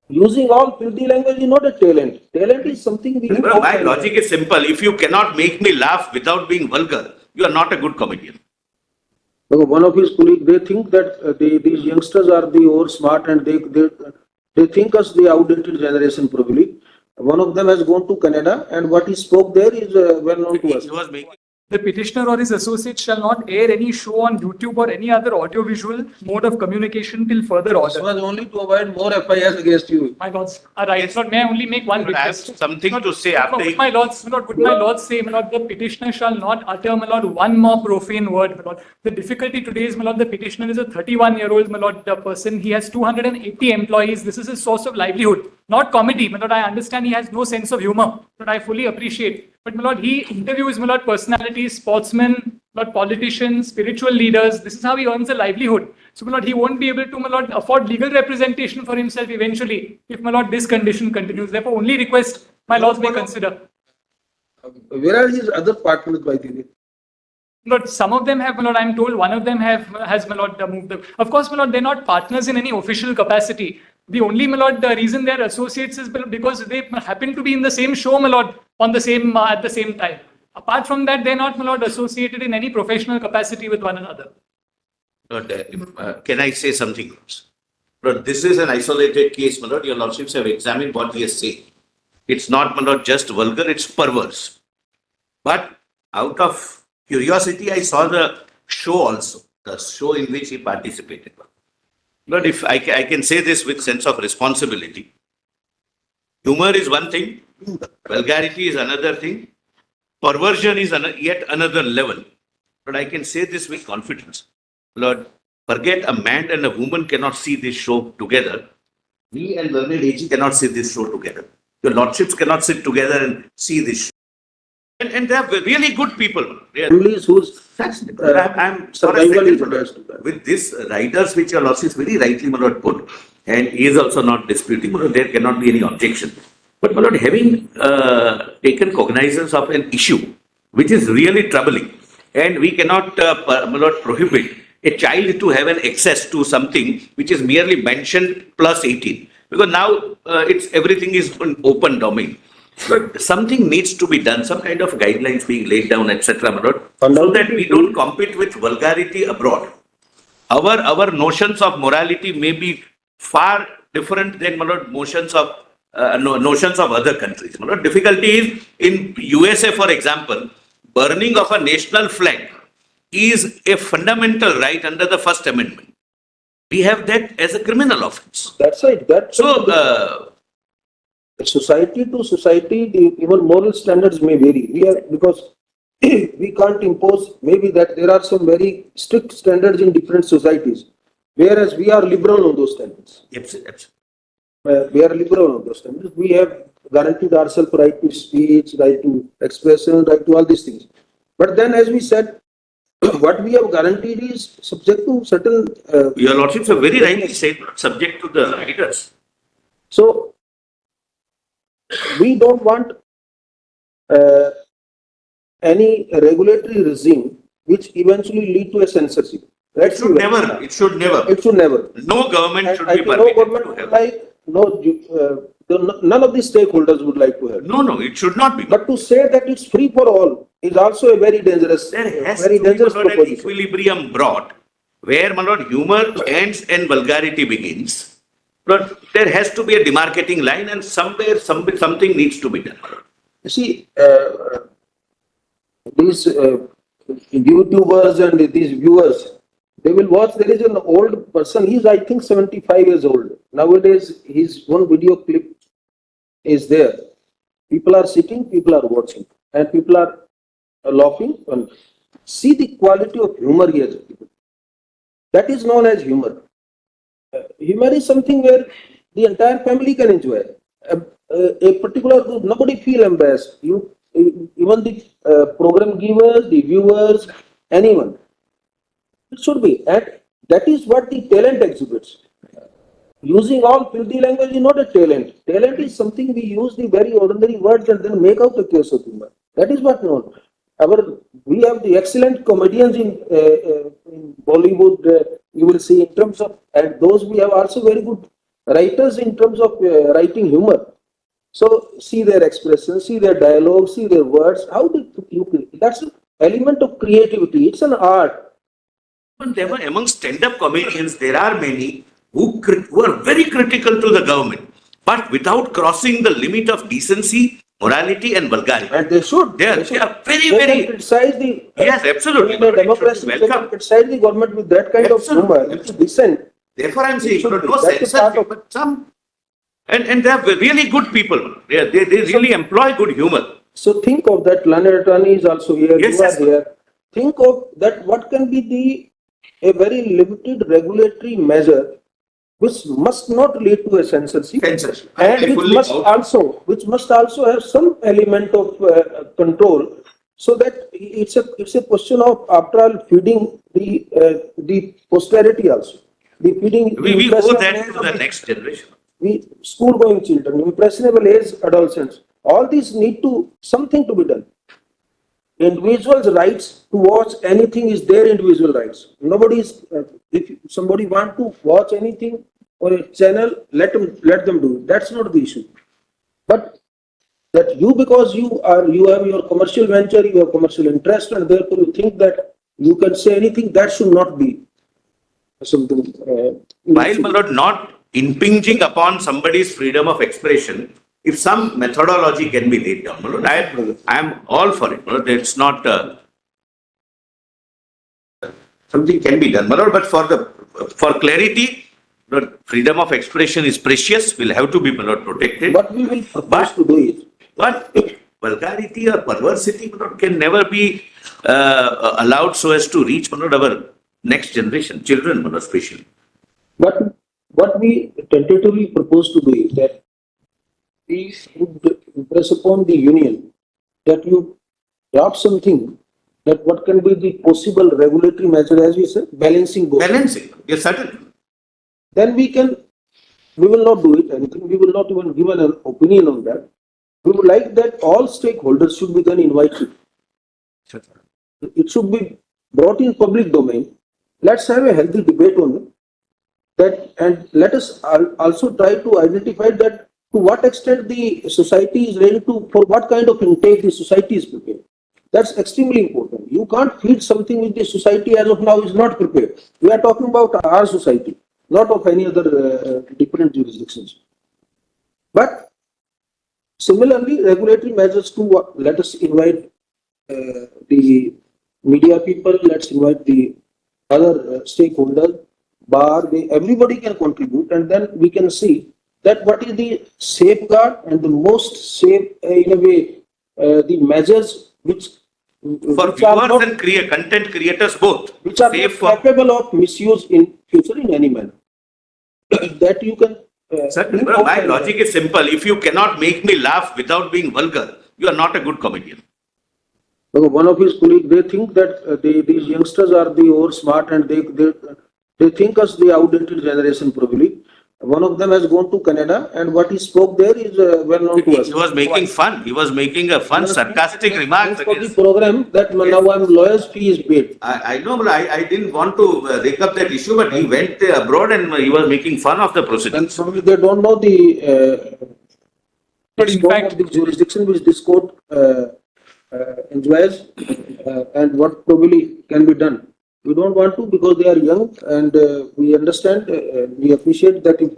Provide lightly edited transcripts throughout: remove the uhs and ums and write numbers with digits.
Using all filthy language is not a talent. Talent is something we Bro, my logic is simple. If you cannot make me laugh without being vulgar, you are not a good comedian. One of his colleagues, they think that these youngsters are the over smart and they think us the outdated generation probably. One of them has gone to Canada and what he spoke there is well known to us. He was making The petitioner or his associates shall not air any show on YouTube or any other audiovisual mode of communication till further This order. was only to avoid more FIRs against you. My lords, right. Yes. Lord, may I only make one I have request? something to say after Would my lords, would my lords say, my lord, the petitioner shall not utter, my lord, one more profane word, my lord. The difficulty today is, my lord, the petitioner is a 31-year-old, my lord, person. He has 280 employees. This is his source of livelihood, not comedy. My lord, I understand he has no sense of humor, but I fully appreciate. But my lord, he interviews, my lord, personalities, sportsmen, my lord, politicians, spiritual leaders. This is how he earns a livelihood. So, my lord, he won't be able to, my lord, afford legal representation for himself eventually if, my lord, this condition continues. Therefore, only request my lords may consider. Where are his other partners, by the way? Lord, some of them have, my lord, I'm told one of them has, my lord, moved them. Of course, my lord, they're not partners in any official capacity. The only, my lord, the reason they're associates is because they happen to be in the same show, my lord, on the same at the same time. Apart from that, they're not, my lord, associated in any professional capacity with one another. Lord, can I say something? Lord, this is an isolated case, my lord. Your lordships have examined what he has said. It's not, my lord, just vulgar, it's perverse. But out of curiosity, I saw the show also, the show in which he participated. Lord, if I can say this with sense of responsibility, humor is one thing, vulgarity is another thing, perversion is yet another level. But I can say this with confidence. Lord, forget a man and a woman cannot see this show together. We and learned AG cannot see this show together. Your lordships cannot sit together and see this show. And they are really good people. Families whose I'm sorry, with these writers, which your lordships very rightly, my lord, put, and he is also not disputing, my lord, there cannot be any objection. But my lord, having taken cognizance of an issue which is really troubling, and we cannot, my lord, prohibit a child to have an access to something which is merely mentioned plus 18, because now everything is an open domain. But something needs to be done, some kind of guidelines being laid down, etc., my lord, so that we don't compete with vulgarity abroad. Our notions of morality may be far different than, my lord, notions of other countries. My lord, difficulty is in USA, for example, burning of a national flag is a fundamental right under the First Amendment. We have that as a criminal offense. That's right. So, society to society, even moral standards may vary. Because we can't impose, maybe that there are some very strict standards in different societies, whereas we are liberal on those standards. Absolutely. We are liberal on those standards. We have guaranteed ourselves right to speech, right to expression, right to all these things. But then, as we said, what we have guaranteed is subject to certain. Your lordships have very rightly said, subject to the writers. So, we don't want any regulatory regime which eventually lead to a censorship. It should never. It should never. It should never. No government should be permitted. No government would like. None of the stakeholders would like to have. No, it should not be. But to say that it's free for all is also a very dangerous. There has to be an equilibrium brought where, my lord, humor ends and vulgarity begins. But there has to be a demarcating line, and somewhere something needs to be done. You see, these YouTubers and these viewers, they will watch. There is an old person. He's, I think, 75 years old. Nowadays, his one video clip is there. People are sitting, people are watching, and people are laughing. And see the quality of humor here. That is known as humor. Humor is something where the entire family can enjoy. A particular group, nobody feel embarrassed. Even the program givers, the viewers, anyone. It should be. And that is what the talent exhibits. Using all filthy language is not a talent. Talent is something we use the very ordinary words and then make out a case of humor. That is what known. We have the excellent comedians in Bollywood, you will see in terms of, and those we have also very good writers in terms of writing humor. So see their expressions, see their dialogue, see their words. How do you? That's an element of creativity. It's an art. Among stand-up comedians, there are many who are very critical to the government, but without crossing the limit of decency, morality, and vulgarity. And they should. They are very, They very. can criticize the. Yes, absolutely. In a democracy, they can criticize the government with that kind of humor. It's decent. Therefore, I'm saying, no That's a part censorship, of- but some. And they are really good people. They really employ good humor. So think of that. Learned attorney is also here. Yes, You are yes. here. Think of that. What can be a very limited regulatory measure, which must not lead to a censorship, Censorship. and I which fully must also have some element of control, so that it's a question of, after all, feeding the posterity also. The feeding. We owe impressionable that age to of the next generation. school going children, impressionable age adolescents, all these need to, something to be done. Individuals' rights to watch anything is their individual rights. Nobody's, if somebody want to watch anything or a channel, let them do it. That's not the issue. But that you, because you have your commercial venture, you have commercial interest, and therefore you think that you can say anything, that should not be something. While, my lord, not impinging upon somebody's freedom of expression, if some methodology can be laid down, my lord, I am all for it. My lord, it's not something can be done, my lord, but for clarity, my lord, freedom of expression is precious. Will have to be, my lord, protected. But we will propose to do it. But vulgarity or perversity, my lord, can never be allowed so as to reach, my lord, our next generation, children, my lord, especially. But what we tentatively propose to do is that we would impress upon the union that you draft something, that what can be the possible regulatory measure, as we said, balancing both. Balancing, yes, certainly. Then we will not do it anything, we will not even give an opinion on that. We would like that all stakeholders should be then invited. It should be brought in public domain. Let's have a healthy debate on it. That, and let us also try to identify that to what extent the society is ready to, for what kind of intake the society is prepared. That's extremely important. You can't feed something which the society as of now is not prepared. We are talking about our society, not of any other different jurisdictions. But similarly, regulatory measures to let us invite the media people, let's invite the other stakeholders, bar, everybody can contribute, and then we can see that what is the safeguard and the most safe, in a way, the measures which For which are viewers not, and content creators both. which are not Safe for capable of misuse in future in any manner. That you can. certainly, think but of my and- logic is simple. If you cannot make me laugh without being vulgar, you are not a good comedian. One of his colleagues, they think that these youngsters are the over smart, and they think us the outdated generation probably. One of them has gone to Canada, and what he spoke there is well known to us. He was making fun. He was making a fun, sarcastic remarks Thanks for the against. program that now I'm lawyer's fee is paid. I know, but I didn't want to rake up that issue, but he went abroad and he was making fun of the procedure. And probably they don't know the But in scope fact- of the jurisdiction which this court enjoys, and what probably can be done. We don't want to, because they are young, and we understand, we appreciate that if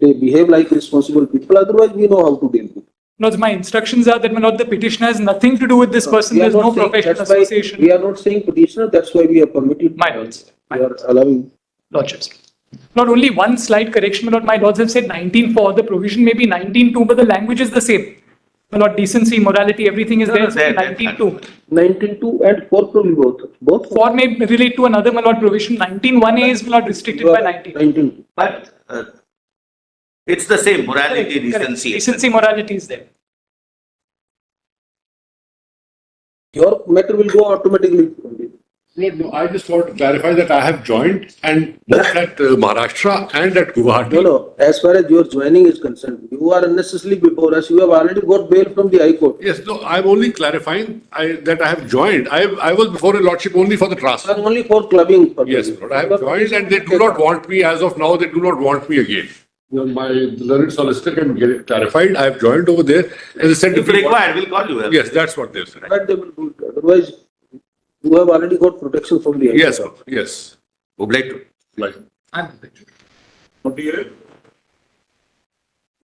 they behave like responsible people. Otherwise, we know how to deal with it. No, my instructions are that, my lord, the petitioner has nothing to do with this person. We are There's no not saying- professional that's why association. We are not saying petitioner. That's why we have permitted. My lords. We are allowing. Lordships. Not only one slight correction, my lord, my lords have said 19.4. The provision may be 19.2, but the language is the same. My lord, decency, morality, everything is there. So 19.2. 19.2 and 4 probably both. 4 may relate to another, my lord, provision. 19.1A is, my lord, restricted by 19. 19. But it's the same morality, Correct. decency. Decency, morality is there. Your matter will go automatically. No, I just want to clarify that I have joined, and both at Maharashtra and at Guwahati. No. As far as your joining is concerned, you are unnecessarily before us. You have already got bail from the High Court. Yes, no, I'm only clarifying that I have joined. I was before a lordship only for the trust. And only for clubbing purposes. Yes, Lord, I have joined, and they do not want me as of now. They do not want me again. my learned solicitor can get it clarified. I have joined over there. As I said, If required, we'll call you. yes, that's what they've said. That they will do it. Otherwise, you have already got protection from the Yes, sir. Yes. Would like to. Like. What do you